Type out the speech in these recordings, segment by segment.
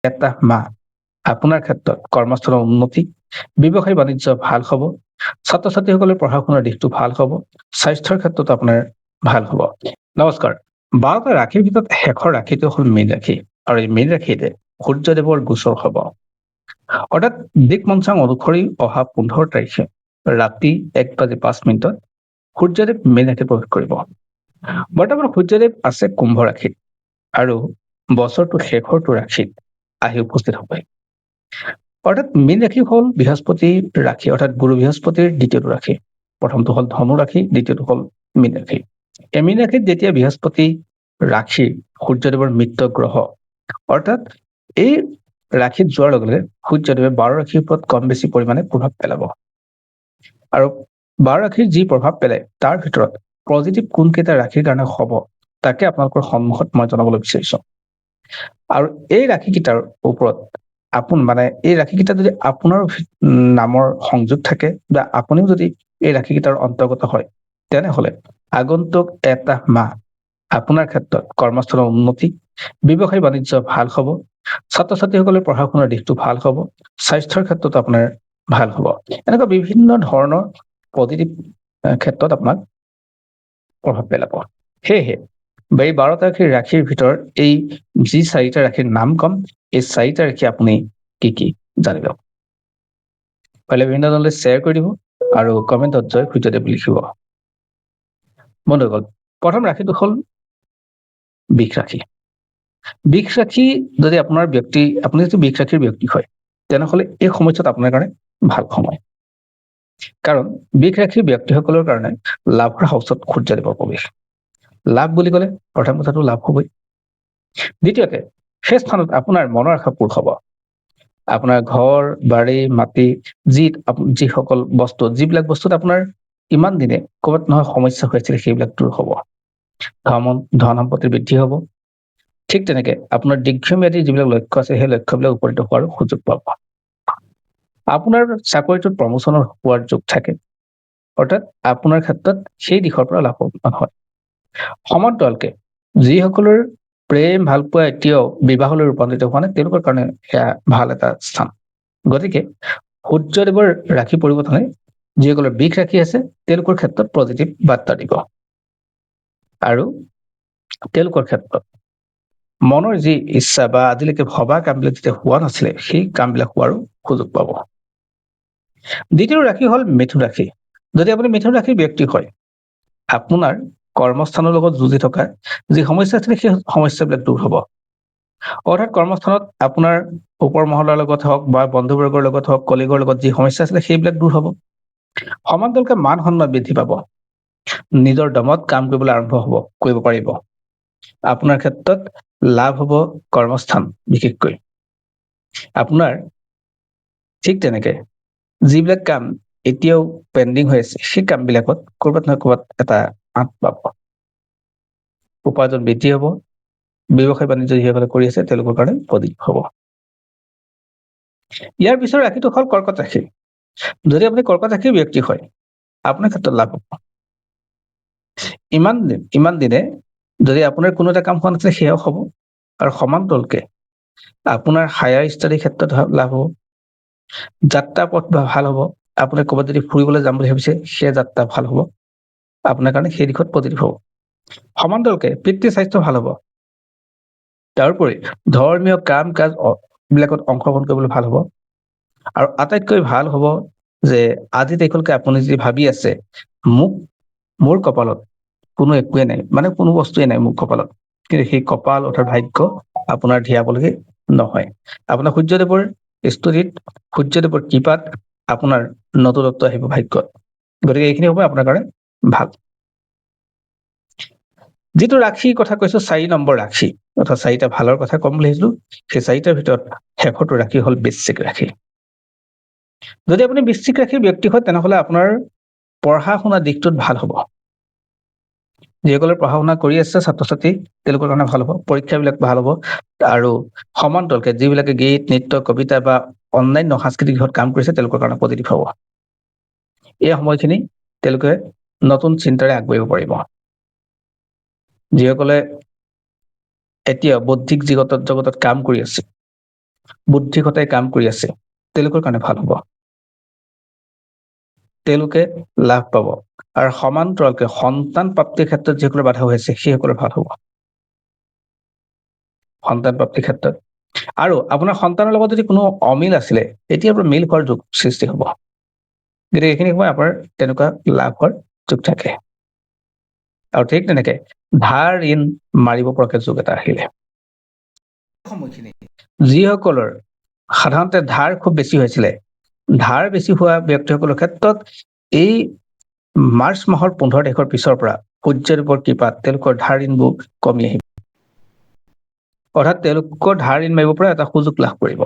এটা মাহ আপোনাৰ ক্ষেত্ৰত কৰ্মস্থলৰ উন্নতি, ব্যৱসায় বাণিজ্য ভাল হ'ব, ছাত্ৰ ছাত্ৰীসকলৰ পঢ়া শুনাৰ দিশটো ভাল হ'ব, স্বাস্থ্যৰ ক্ষেত্ৰত আপোনাৰ ভাল হ'ব। নমস্কাৰ। 12টা ৰাশিৰ ভিতৰত শেষৰ ৰাশিটো হ'ল মীন ৰাশি, আৰু এই মীন ৰাশিতে সূৰ্যদেৱৰ গোচৰ হ'ব। অৰ্থাৎ দিকমঞ্চাং অনুসৰি অহা 15 তাৰিখে ৰাতি 1:05 সূৰ্যদেৱ মীন ৰাশিত প্ৰৱেশ কৰিব। বৰ্তমান সূৰ্যদেৱ আছে কুম্ভ ৰাশিত, আৰু বছৰটো শেষৰটো ৰাশিত আহি উপস্থিত হ'ব। অৰ্থাৎ মীন ৰাশি হ'ল বৃহস্পতিৰ ৰাশি, অৰ্থাৎ গুৰু বৃহস্পতিৰ দ্বিতীয়টো ৰাশি। প্ৰথমটো হ'ল ধনু ৰাশি, দ্বিতীয়টো হ'ল মীন ৰাশি। এই মীন ৰাশিত যেতিয়া বৃহস্পতি ৰাশি সূৰ্যদেৱৰ মিত্ৰ গ্ৰহ, অৰ্থাৎ এই ৰাশিত যোৱাৰ লগে লগে সূৰ্যদেৱে 12 ৰাশিৰ ওপৰত কম বেছি পৰিমাণে প্ৰভাৱ পেলাব। আৰু 12 ৰাশিৰ যি প্ৰভাৱ পেলায় তাৰ ভিতৰত পজিটিভ কোনকেইটা ৰাশিৰ কাৰণে হ'ব তাকে আপোনালোকৰ সন্মুখত মই জনাবলৈ বিচাৰিছোঁ। আৰু এই ৰাশিকেইটাৰ ওপৰত এই ৰাশিকেইটা যদি আপোনাৰ নামৰ সংযোগ থাকে বা আপুনিও যদি এই ৰাশিকেইটাৰ অন্তৰ্গত হয়, তেনেহ'লে আগন্তুক এটা মাহ আপোনাৰ ক্ষেত্ৰত কৰ্মস্থলৰ উন্নতি, ব্যৱসায় বাণিজ্য ভাল হ'ব, ছাত্ৰ ছাত্ৰীসকলৰ পঢ়া শুনাৰ দিশটো ভাল হ'ব, স্বাস্থ্যৰ ক্ষেত্ৰত আপোনাৰ ভাল হ'ব। এনেকুৱা বিভিন্ন ধৰণৰ পজিটিভ ক্ষেত্ৰত আপোনাক প্ৰভাৱ পেলাব। সেয়েহে এই 12টা ৰাশিৰ ভিতৰত এই যি 4টা ৰাশিৰ নাম কম, এই 4টা ৰাশি আপুনি কি কি জানিব পাৰিলে বিভিন্ন জনলৈ শ্বেয়াৰ কৰি দিব আৰু কমেণ্টত জয় সূৰ্যদেৱ লিখিব। বন্ধুসকল, প্ৰথম ৰাশিটো হ'ল বৃষ ৰাশি। বৃষ ৰাশি যদি আপুনি যদি বৃষ ৰাশিৰ ব্যক্তি হয়, তেনেহ'লে এই সময়ছোৱাত আপোনাৰ কাৰণে ভাল সময়। কাৰণ বৃষ ৰাশিৰ ব্যক্তিসকলৰ কাৰণে লাভৰ হাউচত সূৰ্যদেৱৰ প্ৰৱেশ। লাভ বুলি ক'লে প্ৰথম কথাটো লাভ হ'বই। দ্বিতীয়তে, সেই স্থানত আপোনাৰ মনৰ আশা পূৰ হ'ব। আপোনাৰ ঘৰ, বাৰী, মাটি, যিসকল বস্তু, যিবিলাক বস্তুত আপোনাৰ ইমান দিনে ক'ৰবাত নহয় সমস্যা হৈ আছিল, সেইবিলাক দূৰ হ'ব। ধন সম্পত্তিৰ বৃদ্ধি হ'ব। ঠিক তেনেকে আপোনাৰ দীৰ্ঘম্যাদী যিবিলাক লক্ষ্য আছে, সেই লক্ষ্যবিলাক উপনীত হোৱাৰ সুযোগ পাব। আপোনাৰ চাকৰিটোত প্ৰমোচনৰ হোৱাৰ যোগ থাকে, অৰ্থাৎ আপোনাৰ ক্ষেত্ৰত সেই দিশৰ পৰা লাভৱান হয়। সমান্তৰালকে যিসকলৰ প্ৰেম ভালপোৱা এতিয়াও বিবাহলৈ ৰূপান্তৰিত হোৱা নাই, তেওঁলোকৰ কাৰণে সেয়া ভাল এটা স্থান। গতিকে সূৰ্যদেৱৰ ৰাশি পৰিৱৰ্তনে যিসকলৰ বৃষ ৰাশি আছে তেওঁলোকৰ ক্ষেত্ৰত পজিটিভ বাৰ্তা দিব, আৰু তেওঁলোকৰ ক্ষেত্ৰত মনৰ যি ইচ্ছা বা আজিলৈকে ভবা কামবিলাক যেতিয়া হোৱা নাছিলে, সেই কামবিলাক হোৱাৰো সুযোগ পাব। দ্বিতীয় ৰাশি হ'ল মিথুন ৰাশি। যদি আপুনি মিথুন ৰাশিৰ ব্যক্তি হয়, আপোনাৰ কৰ্মস্থানৰ লগত যুঁজি থকা যি সমস্যা আছিলে, সেই সমস্যাবিলাক দূৰ হ'ব। অৰ্থাৎ কৰ্মস্থানত আপোনাৰ ওপৰ মহলৰ লগত হওক বা বন্ধুবৰ্গৰ লগত হওক, কলিগৰ লগত যি সমস্যা আছিলে, সেইবিলাক দূৰ হ'ব। সমান্তৰালকে মান সন্মান বৃদ্ধি পাব। নিজৰ দমত কাম কৰিবলৈ আৰম্ভ কৰিব পাৰিব। আপোনাৰ ক্ষেত্ৰত লাভ হ'ব কৰ্মস্থান বিশেষকৈ। আপোনাৰ ঠিক তেনেকে যিবিলাক কাম এতিয়াও পেণ্ডিং হৈ আছে, সেই কামবিলাকত ক'ৰবাত নহয় ক'ৰবাত এটা আঁত পাব। উপাৰ্জন বৃদ্ধি হ'ব। ব্যৱসায় বাণিজ্য যিসকলে কৰি আছে তেওঁলোকৰ কাৰণে পজিটিভ হ'ব। ইয়াৰ পিছৰ ৰাশিটো হ'ল কৰ্কট ৰাশি। যদি আপুনি কৰ্কট ৰাশিৰ ব্যক্তি হয়, আপোনাৰ ক্ষেত্ৰত লাভ হ'ব। ইমান দিনে যদি আপোনাৰ কোনো এটা কাম হোৱা নাছিলে, সেয়াও হ'ব। আৰু সমান্তৰালকে আপোনাৰ হায়াৰ ষ্টাডিৰ ক্ষেত্ৰত লাভ হ'ব। যাত্ৰা পথ ভাল হ'ব। আপুনি ক'ৰবাত যদি ফুৰিবলৈ যাম বুলি ভাবিছে, সেই যাত্ৰা ভাল হ'ব। আপোনাৰ কাৰণে সেই দিশত পজিটিভ হ'ব। সমান্তৰালকে পিতৃ স্বাস্থ্য ভাল হ'ব। তাৰোপৰি ধৰ্মীয় কাম কাজ বিলাকত অংশগ্ৰহণ কৰিবলৈ ভাল হ'ব। আৰু আটাইতকৈ ভাল হ'ব যে আজি তাৰিখলৈকে আপুনি যদি ভাবি আছে, মোৰ কপালত কোনো একোৱে নাই, মানে কোনো বস্তুৱে নাই মোৰ কপালত, কিন্তু সেই কপাল অৰ্থাৎ ভাগ্য আপোনাৰ ধিয়াবলগীয়া নহয়। আপোনাৰ সূৰ্যদেৱৰ স্তুতিত, সূৰ্যদেৱৰ কৃপাত আপোনাৰ নতুনত্ব আহিব ভাগ্যত। গতিকে এইখিনি হ'ব আপোনাৰ কাৰণে ভাল। যিটো ৰাশিৰ কথা কৈছো, 4 নম্বৰ ৰাশি, অৰ্থাৎ 4টা ভালৰ কথা কম বুলি ভাবিছিলো, সেই 4টাৰ ভিতৰত শেষৰটো ৰাশি হ'ল বৃশ্চিক ৰাশি। যদি আপুনি বৃশ্চিক ৰাশিৰ ব্যক্তি হয়, তেনেহ'লে আপোনাৰ পঢ়া শুনা দিশটোত ভাল হ'ব। যিসকলে পঢ়া শুনা কৰি আছে ছাত্ৰ ছাত্ৰী, তেওঁলোকৰ কাৰণে ভাল হ'ব। পৰীক্ষাবিলাক ভাল হ'ব। আৰু সমান্তৰালকে যিবিলাকে গীত, নৃত্য, কবিতা বা অন্যান্য সাংস্কৃতিক দিশত কাম কৰিছে, তেওঁলোকৰ কাৰণে পজিটিভ হ'ব। এই সময়খিনি তেওঁলোকে নতুন চিন্তাৰে আগবাঢ়িব পাৰিব। যিসকলে এতিয়া বৌদ্ধিক জগতত কাম কৰি আছে, বুদ্ধি খটাই কাম কৰি আছে, তেওঁলোকৰ কাৰণে ভাল হ'ব। তেওঁলোকে লাভ পাব। আৰু সমান্তৰালকে সন্তান প্ৰাপ্তিৰ ক্ষেত্ৰত যিসকলৰ বাধা হৈ আছে সেইসকলৰ ভাল হ'ব। সন্তান প্ৰাপ্তিৰ ক্ষেত্ৰত আৰু আপোনাৰ সন্তানৰ লগত যদি কোনো অমিল আছিলে, এতিয়া আপোনাৰ মিল হোৱাৰ যোগ সৃষ্টি হ'ব। গতিকে এইখিনি সময় আপোনাৰ তেনেকুৱা লাভ হোৱাৰ যোগ থাকে। আৰু ঠিক তেনেকে ধাৰ ঋণ মাৰিব পৰাকে যোগ এটা আহিলে, সময়খিনি যিসকলৰ সাধাৰণতে ধাৰ খুব বেছি হৈছিলে, ধাৰ বেছি হোৱা ব্যক্তিসকলৰ ক্ষেত্ৰত এই মাৰ্চ মাহৰ 15 তাৰিখৰ পিছৰ পৰা সূৰ্যদেৱৰ কৃপাত তেওঁলোকৰ ধাৰ ঋণবোৰ কমি আহিব, অৰ্থাৎ তেওঁলোকৰ ধাৰ ঋণ মাৰিব পৰা এটা সুযোগ লাভ কৰিব।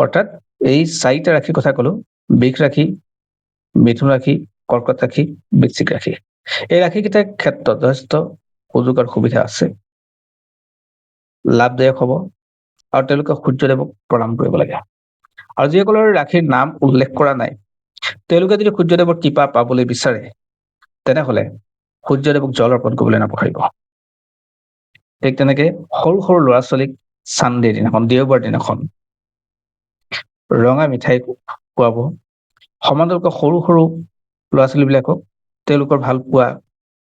অৰ্থাৎ এই 4টা ৰাশিৰ কথা কলো, বৃষ ৰাশি, মিথুন ৰাশি, কৰ্কট ৰাশি, বৃশ্চিক ৰাশি। এই ৰাশিকেইটাৰ ক্ষেত্ৰত যথেষ্ট সুযোগ আৰু সুবিধা আছে, লাভদায়ক হ'ব। আৰু তেওঁলোকে সূৰ্যদেৱক প্ৰণাম কৰিব লাগে। আৰু যিসকলৰ ৰাশিৰ নাম উল্লেখ কৰা নাই, তেওঁলোকে যদি সূৰ্যদেৱৰ কৃপা পাবলৈ বিচাৰে, তেনেহলে সূৰ্যদেৱক জল অৰ্পণ কৰিবলৈ নাপাহৰিব। ঠিক তেনেকে সৰু সৰু ল'ৰা ছোৱালীক চানডে দিনাখন, দেওবাৰ দিনাখন ৰঙা মিঠাই খুৱাব। সমান্তৰালকৈ সৰু সৰু ল'ৰা ছোৱালীবিলাকক তেওঁলোকৰ ভাল পোৱা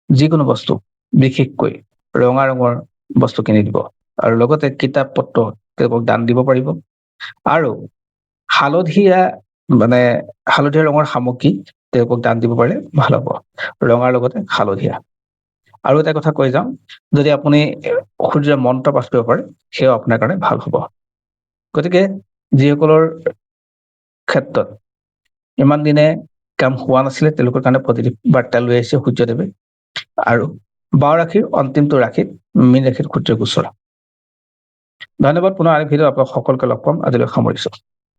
যিকোনো বস্তু, বিশেষকৈ ৰঙা ৰঙৰ বস্তু কিনি দিব। আৰু লগতে কিতাপ পত্ৰ তেওঁলোকক দান দিব পাৰিব। আৰু হালধীয়া ৰঙৰ সামগ্ৰী তেওঁলোকক দান দিব পাৰিলে ভাল হ'ব, ৰঙাৰ লগতে হালধীয়া। আৰু এটা কথা কৈ যাওঁ, যদি আপুনি সূৰ্যৰ মন্ত্ৰ পাঠ কৰিব পাৰে, সেয়াও আপোনাৰ কাৰণে ভাল হ'ব। গতিকে যিসকলৰ ক্ষেত্ৰত ইমান দিনে কাম হোৱা নাছিলে, তেওঁলোকৰ কাৰণে পজিটিভ বাৰ্তা লৈ আহিছে সূৰ্যদেৱে। আৰু 12 ৰাশিৰ অন্তিমটো ৰাশিত মীন ৰাশিত সূৰ্য গোচৰ। ধন্যবাদ। পুনৰ আৰেক ভিডিঅ' আপোনাক সকলোকে লগ পাম। আজিলৈ সামৰিছো।